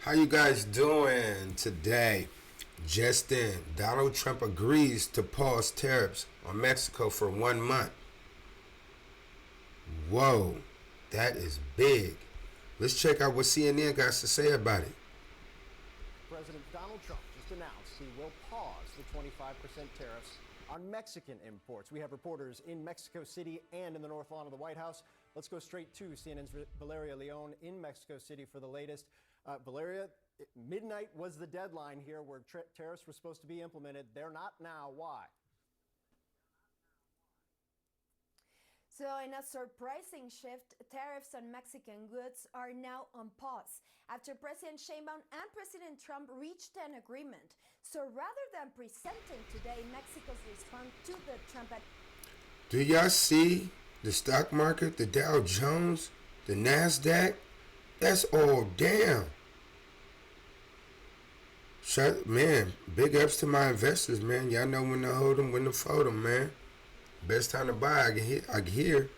How you guys doing today? Just in, Donald Trump agrees to pause tariffs on Mexico for 1 month. Whoa, that is big. Let's check out what CNN got to say about it. President Donald Trump just announced he will pause the 25% tariffs on Mexican imports. We have reporters in Mexico City and in the North Lawn of the White House. Let's go straight to CNN's Valeria Leon in Mexico City for the latest. Valeria, midnight was the deadline here where tariffs were supposed to be implemented. They're not now. Why? So, in a surprising shift, tariffs on Mexican goods are now on pause after President Sheinbaum and President Trump reached an agreement. So, rather than presenting today Mexico's response to the Trump Do y'all see the stock market, the Dow Jones, the NASDAQ? That's all down. Man, big ups to my investors, man. Y'all know when to hold them, when to fold them, man. Best time to buy, I can hear.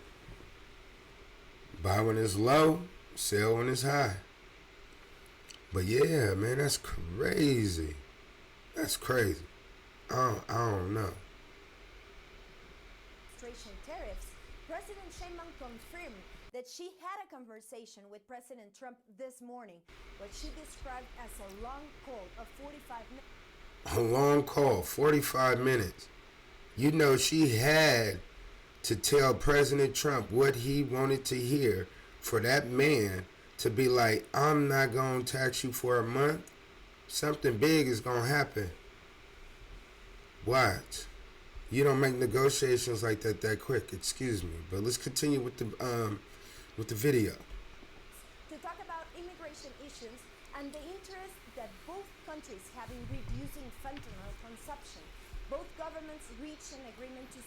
Buy when it's low, sell when it's high. But yeah, man, that's crazy. That's crazy. I don't know. Tariffs, President Sheinbaum confirmed that she had a conversation with President Trump this morning, what she described as a long call of 45 minutes. A long call, 45 minutes. You know, she had to tell President Trump what he wanted to hear for that man to be like, I'm not going to tax you for a month. Something big is going to happen. Watch. You don't make negotiations like that quick. Excuse me. But let's continue with the video. To talk about immigration issues and the interest that both countries have in reducing fentanyl consumption. Both governments reached an agreement to...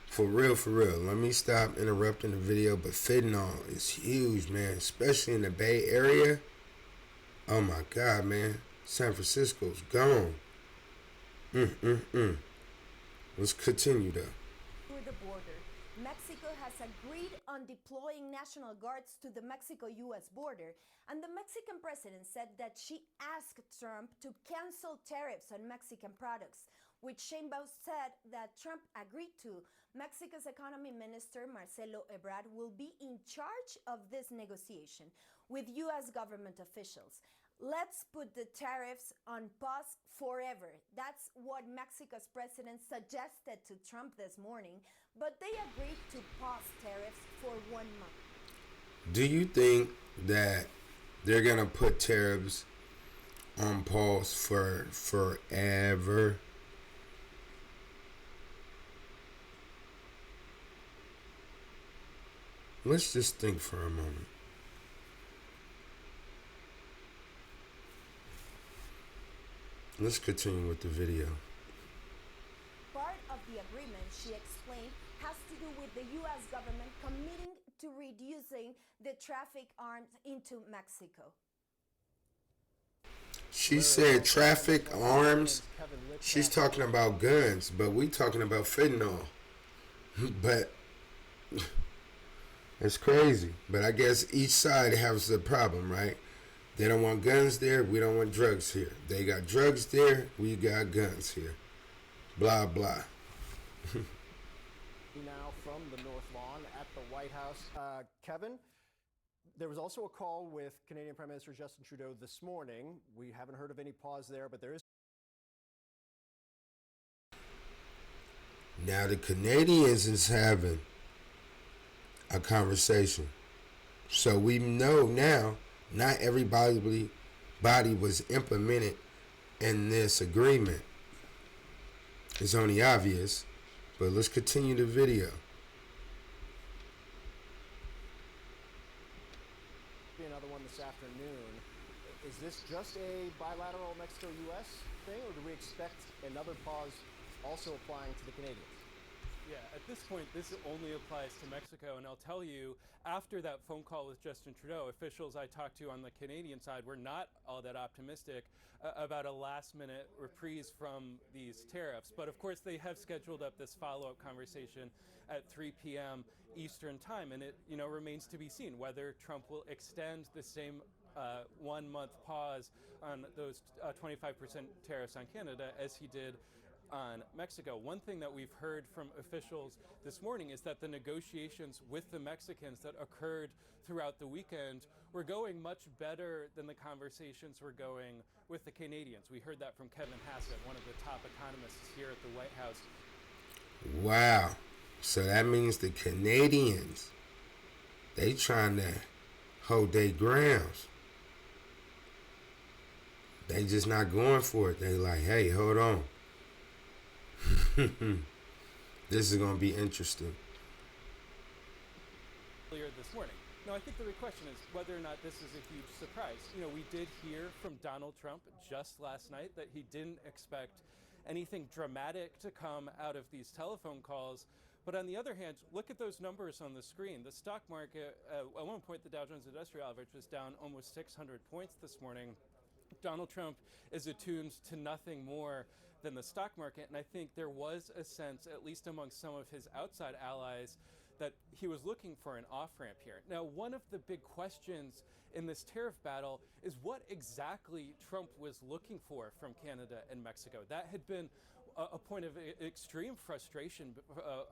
For real. Let me stop interrupting the video, but fentanyl is huge, man, especially in the Bay Area. Oh my God, man. San Francisco's gone. Let's continue though. Through the border, Mexico has agreed on deploying National Guards to the Mexico-U.S. border, and the Mexican president said that she asked Trump to cancel tariffs on Mexican products, which Sheinbaum said that Trump agreed to. Mexico's economy minister, Marcelo Ebrard, will be in charge of this negotiation with U.S. government officials. Let's put the tariffs on pause forever. That's what Mexico's president suggested to Trump this morning, but they agreed to pause tariffs for 1 month. Do you think that they're going to put tariffs on pause for forever? Let's just think for a moment. Let's continue with the video. Part of the agreement, she explained, has to do with the U.S. government committing to reducing the traffic arms into Mexico. She said traffic arms. She's talking about guns, but we talking about fentanyl. But it's crazy. But I guess each side has a problem, right? They don't want guns there. We don't want drugs here. They got drugs there. We got guns here. Blah, blah. Now from the North Lawn at the White House. Kevin, there was also a call with Canadian Prime Minister Justin Trudeau this morning. We haven't heard of any pause there, but there is... Now the Canadians is having a conversation. So we know now not everybody was implemented in this agreement. It's only obvious, but let's continue the video. Another one this afternoon. Is this just a bilateral Mexico-U.S. thing, or do we expect another pause also applying to the Canadians? Yeah, at this point, this only applies to Mexico. And I'll tell you, after that phone call with Justin Trudeau, officials I talked to on the Canadian side were not all that optimistic about a last-minute reprise from these tariffs. But of course, they have scheduled up this follow-up conversation at 3 p.m. Eastern time. And it, remains to be seen whether Trump will extend the same 1 month pause on those 25% tariffs on Canada as he did on Mexico. One thing that we've heard from officials this morning is that the negotiations with the Mexicans that occurred throughout the weekend were going much better than the conversations were going with the Canadians. We heard that from Kevin Hassett, one of the top economists here at the White House. Wow. So that means the Canadians, they trying to hold their grounds. They just not going for it. They like, hey, hold on. This is going to be interesting. Earlier this morning. Now, I think the question is whether or not this is a huge surprise. We did hear from Donald Trump just last night that he didn't expect anything dramatic to come out of these telephone calls. But on the other hand, look at those numbers on the screen. The stock market, at one point, the Dow Jones Industrial Average was down almost 600 points this morning. Donald Trump is attuned to nothing more than the stock market, and I think there was a sense, at least among some of his outside allies, that he was looking for an off-ramp here. Now, one of the big questions in this tariff battle is what exactly Trump was looking for from Canada and Mexico. That had been a point of extreme frustration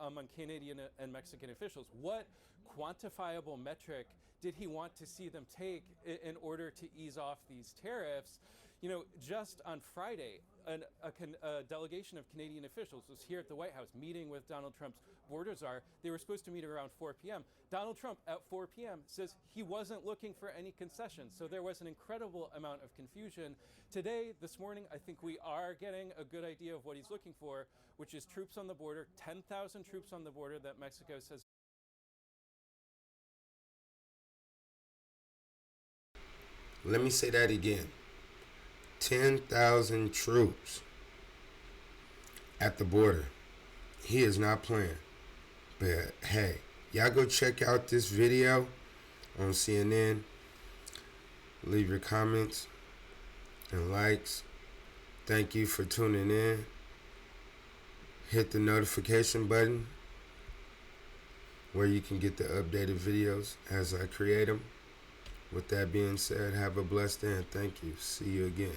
among Canadian and Mexican officials. What quantifiable metric did he want to see them take in order to ease off these tariffs? Just on Friday, a delegation of Canadian officials was here at the White House meeting with Donald Trump's border czar. They were supposed to meet around 4 p.m. Donald Trump at 4 p.m. says he wasn't looking for any concessions. So there was an incredible amount of confusion. Today, this morning, I think we are getting a good idea of what he's looking for, which is troops on the border, 10,000 troops on the border that Mexico says. Let me say that again. 10,000 troops at the border. He is not playing. But hey, y'all go check out this video on CNN. Leave your comments and likes. Thank you for tuning in. Hit the notification button where you can get the updated videos as I create them. With that being said, have a blessed day and thank you. See you again.